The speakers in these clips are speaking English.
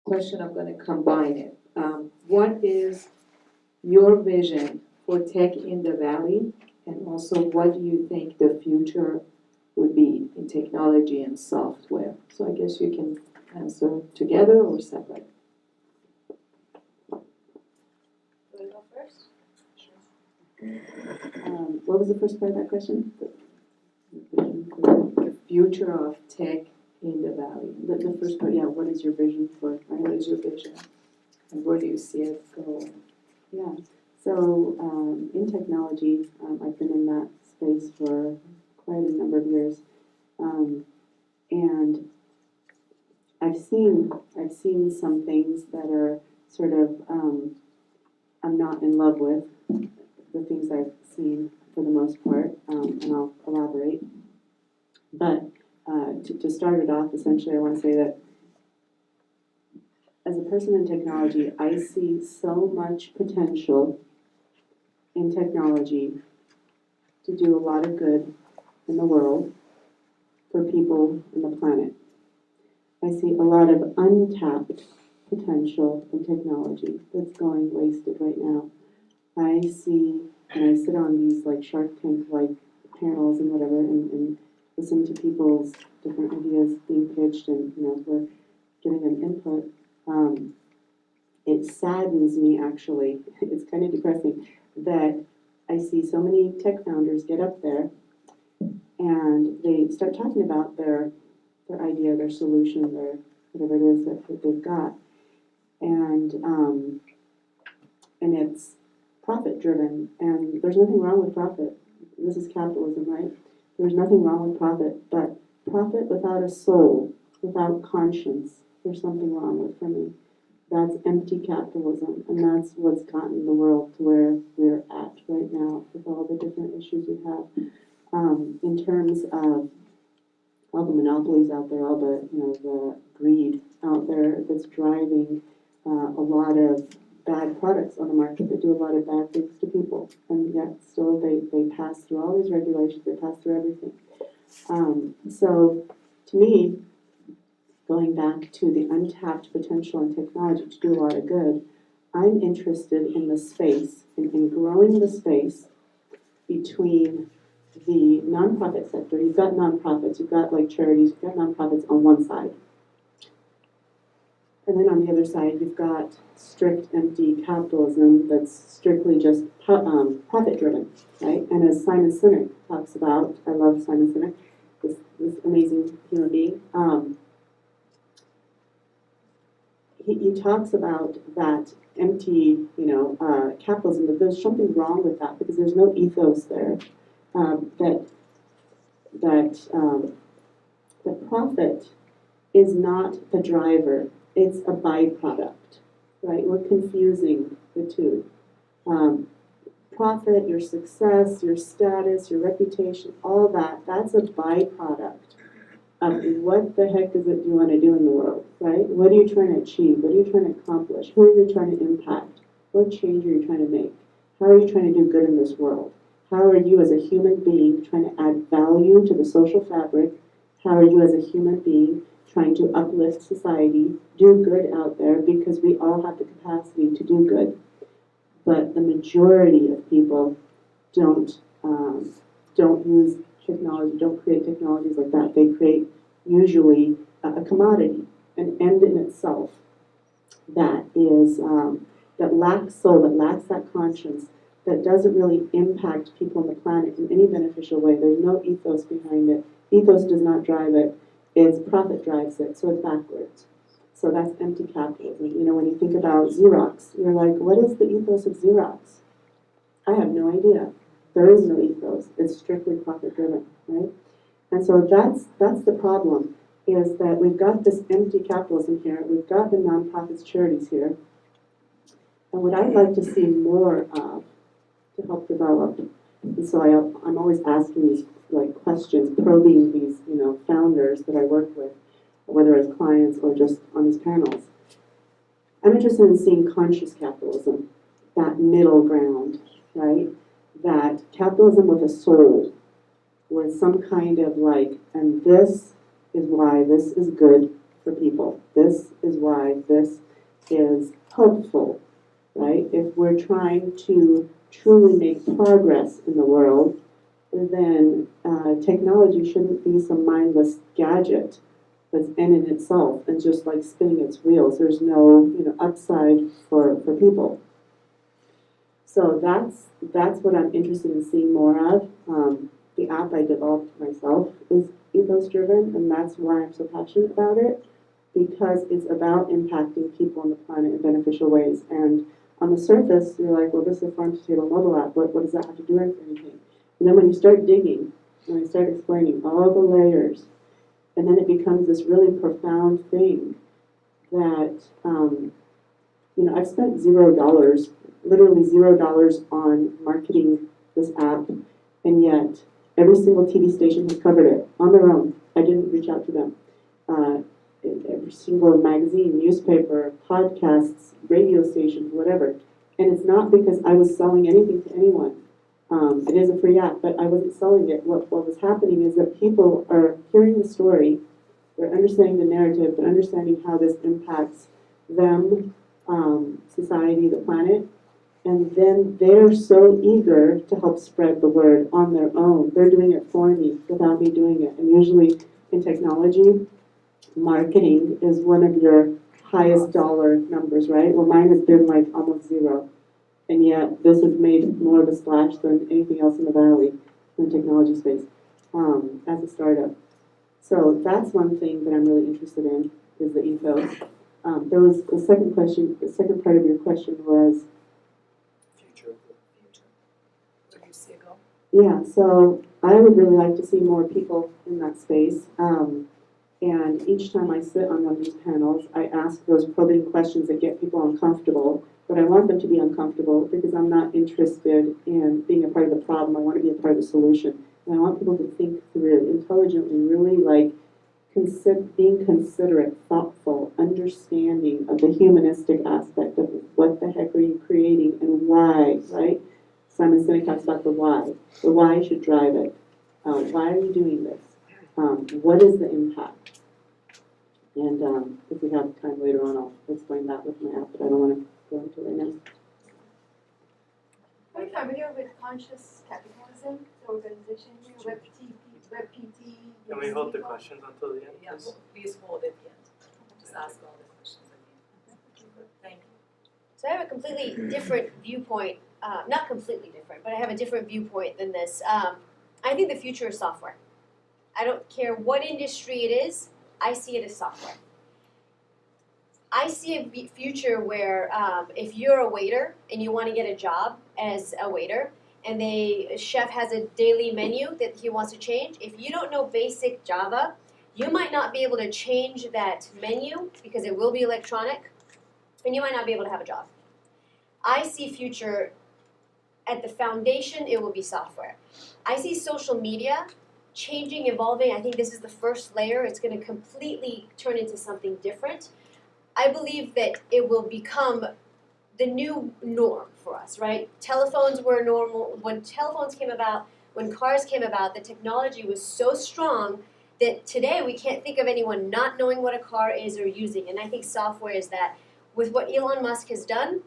question, I'm going to combine it. What is your vision for tech in the Valley? And also, what do you think the future would be in technology and software? So I guess you can answer together or separate. Go first. What was the first part of that question? The future of tech in the Valley. The first part, yeah, what is your vision for it? What is your vision? And where do you see it going? Yeah, so in technology, I've been in that space for quite a number of years, and I've seen some things that are sort of I'm not in love with the things I've seen for the most part, and I'll elaborate. But to start it off, essentially, I want to say that as a person in technology, I see so much potential in technology to do a lot of good in the world for people and the planet. I see a lot of untapped potential in technology that's going wasted right now. I see, and I sit on these like Shark Tank like panels and whatever, and listen to people's different ideas being pitched, and we're giving them input. It saddens me, actually. It's kind of depressing that I see so many tech founders get up there and they start talking about their idea, their solution, their whatever it is that they've got, and it's profit driven, and there's nothing wrong with profit. This is capitalism, right? There's nothing wrong with profit, but profit without a soul, without conscience, there's something wrong with for me. That's empty capitalism, and that's what's gotten the world to where we're at right now with all the different issues we have. In terms of all the monopolies out there, all the the greed out there that's driving a lot of bad products on the market that do a lot of bad things to people, and yet still they pass through all these regulations, they pass through everything. So to me, going back to the untapped potential in technology to do a lot of good, I'm interested in the space, in growing the space between the nonprofit sector. You've got nonprofits, you've got like charities, you've got nonprofits on one side. And then on the other side, you've got strict, empty capitalism that's strictly just profit driven, right? And as Simon Sinek talks about, I love Simon Sinek, this amazing human being. He talks about that empty, capitalism, that there's something wrong with that because there's no ethos there. The profit is not the driver, it's a byproduct, right? We're confusing the two. Profit, your success, your status, your reputation, all that's a byproduct of what the heck is it you want to do in the world, right? What are you trying to achieve? What are you trying to accomplish? Who are you trying to impact? What change are you trying to make? How are you trying to do good in this world? How are you as a human being trying to add value to the social fabric? How are you as a human being trying to uplift society, do good out there, because we all have the capacity to do good. But the majority of people don't use technology, don't create technologies like that. They create usually a commodity, an end in itself that is that lacks soul, that lacks that conscience, that doesn't really impact people on the planet in any beneficial way. There's no ethos behind it. Ethos does not drive it. It's profit drives it, so it's backwards. So that's empty capitalism. When you think about Xerox, you're like, what is the ethos of Xerox? I have no idea. There is no ethos. It's strictly profit driven, right? And so that's the problem, is that we've got this empty capitalism here. We've got the nonprofits, charities here. And what I'd like to see more of to help develop, and so I'm always asking these questions, probing these founders that I work with, whether as clients or just on these panels. I'm interested in seeing conscious capitalism, that middle ground, right? That capitalism with a soul, with some kind of and this is why this is good for people. This is why this is helpful, right? If we're trying to truly make progress in the world, then technology shouldn't be some mindless gadget that's in itself and just like spinning its wheels. There's no, upside for people. So that's what I'm interested in seeing more of. The app I developed myself is ethos driven, and that's why I'm so passionate about it, because it's about impacting people on the planet in beneficial ways. And on the surface, you're like, well, this is a farm-to-table mobile app. What does that have to do with anything? And then when you start digging, when I start explaining all the layers, and then it becomes this really profound thing that, I've spent $0, literally $0 on marketing this app, and yet every single TV station has covered it on their own. I didn't reach out to them. Every single magazine, newspaper, podcasts, radio stations, whatever. And it's not because I was selling anything to anyone. It is a free app, but I wasn't selling it. What was happening is that people are hearing the story, they're understanding the narrative, they're understanding how this impacts them, society, the planet, and then they're so eager to help spread the word on their own. They're doing it for me without me doing it. And usually in technology, marketing is one of your highest dollar numbers, right? Well, mine has been like almost zero. And yet this has made more of a splash than anything else in the Valley in the technology space as a startup. So that's one thing that I'm really interested in, is the ethos. There was the second question, the second part of your question was, Future. Where do you see it go? yeah, so I would really like to see more people in that space. And each time I sit on one of these panels, I ask those probing questions that get people uncomfortable. But I want them to be uncomfortable because I'm not interested in being a part of the problem. I want to be a part of the solution. And I want people to think through intelligently, really like being considerate, thoughtful, understanding of the humanistic aspect of what the heck are you creating and why, right? Simon Sinek talks about the why. The why should drive it. Why are you doing this? What is the impact? And if we have time later on, I'll explain that with my app, but I don't want to go into it right now. Are you familiar with Conscious Capitalism, the organization here, WebPT? Can we hold the questions until the end? Yeah, please? please hold at the end. Just ask all the questions at the end. Thank you. So I have a completely different viewpoint, not completely different, but I have a different viewpoint than this. I think the future is software. I don't care what industry it is, I see it as software. I see a future where if you're a waiter and you want to get a job as a waiter, and a chef has a daily menu that he wants to change, if you don't know basic Java, you might not be able to change that menu because it will be electronic, and you might not be able to have a job. I see future at the foundation, it will be software. I see social media changing, evolving. I think this is the first layer. It's going to completely turn into something different. I believe that it will become the new norm for us, right? Telephones were normal. When telephones came about, when cars came about, the technology was so strong that today we can't think of anyone not knowing what a car is or using. And I think software is that. With what Elon Musk has done,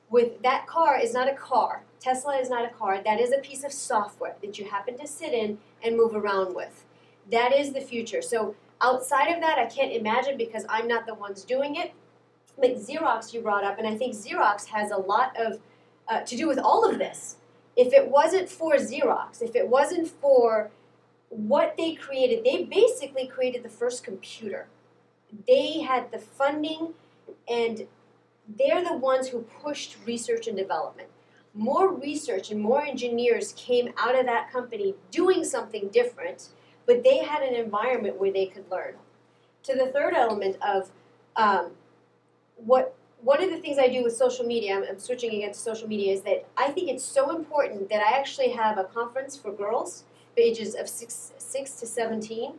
with that car is not a car. Tesla is not a car. That is a piece of software that you happen to sit in and move around with. That is the future. So outside of that, I can't imagine because I'm not the ones doing it. Like Xerox you brought up, and I think Xerox has a lot of to do with all of this. If it wasn't for Xerox, if it wasn't for what they created, they basically created the first computer. They had the funding, and they're the ones who pushed research and development. More research and more engineers came out of that company doing something different, but they had an environment where they could learn. To the third element of one of the things I do with social media, I'm switching again to social media, is that I think it's so important that I actually have a conference for girls, ages of 6 to 17.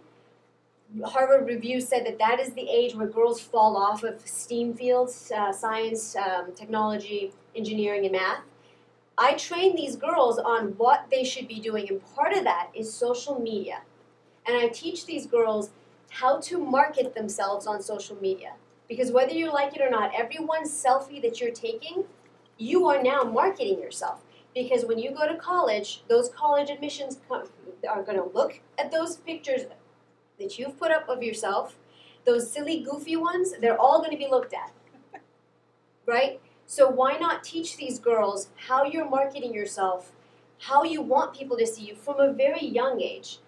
Harvard Review said that that is the age where girls fall off of STEAM fields, science, technology, engineering, and math. I train these girls on what they should be doing, and part of that is social media. And I teach these girls how to market themselves on social media. Because whether you like it or not, every one selfie that you're taking, you are now marketing yourself. Because when you go to college, those college admissions are going to look at those pictures that you've put up of yourself, those silly, goofy ones, they're all going to be looked at. Right? So why not teach these girls how you're marketing yourself, how you want people to see you from a very young age?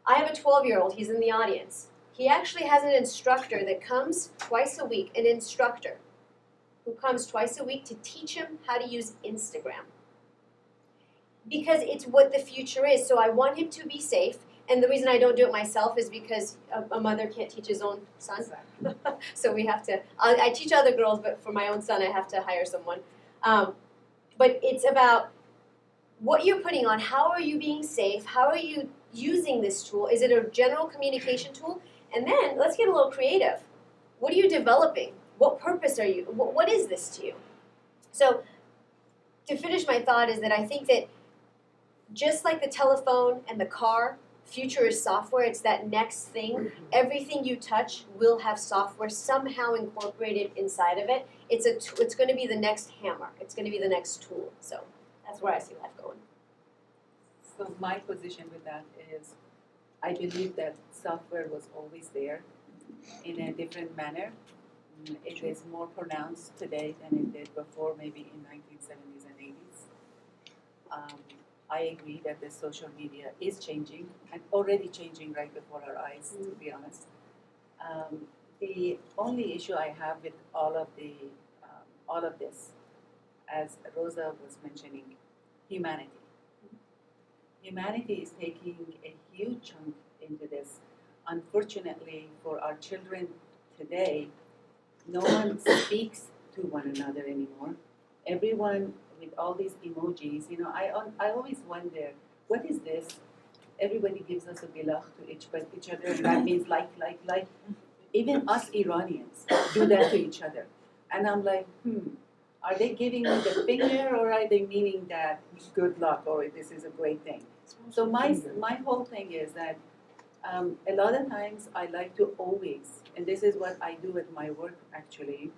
I have a 12-year-old, he's in the audience. He actually has an instructor that comes twice a week, an instructor who comes twice a week to teach him how to use Instagram. Because it's what the future is. So I want him to be safe. And the reason I don't do it myself is because a mother can't teach his own son. So we have to, I teach other girls, but for my own son, I have to hire someone. But it's about what you're putting on. How are you being safe? How are you using this tool? Is it a general communication tool? And then let's get a little creative. What are you developing? What purpose are you? What is this to you? So to finish my thought is that I think that just like the telephone and the car, future is software. It's that next thing. Everything you touch will have software somehow incorporated inside of it. It's going to be the next hammer. It's going to be the next tool. So that's where I see life going. So my position with that is, I believe that software was always there in a different manner. It is more pronounced today than it did before, maybe in 1970s and 80s. I agree that the social media is changing and already changing right before our eyes, to be honest. The only issue I have with all of this, as Rosa was mentioning, humanity. Humanity is taking a huge chunk into this. Unfortunately, for our children today, no one speaks to one another anymore. Everyone with all these emojis, I always wonder, what is this? Everybody gives us a bilach to each other, and that means like. Even us Iranians do that to each other. And I'm like, are they giving me the finger, or are they meaning that good luck, or this is a great thing? So my whole thing is that a lot of times I like to always, and this is what I do at my work actually,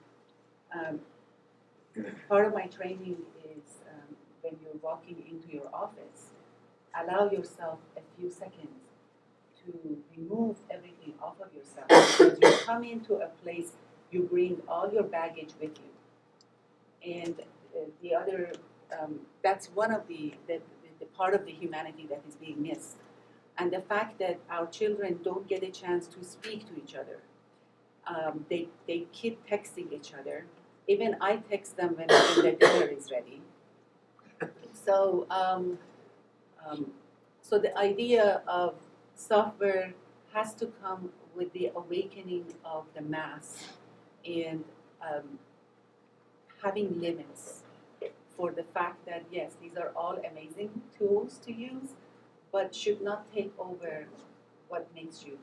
part of my training is when you're walking into your office, allow yourself a few seconds to remove everything off of yourself. Because you come into a place, you bring all your baggage with you. And the other, that's one of the part of the humanity that is being missed. And the fact that our children don't get a chance to speak to each other. They keep texting each other. Even I text them when the dinner is ready. So, so the idea of software has to come with the awakening of the mass and having limits for the fact that, yes, these are all amazing tools to use, but should not take over what makes you you.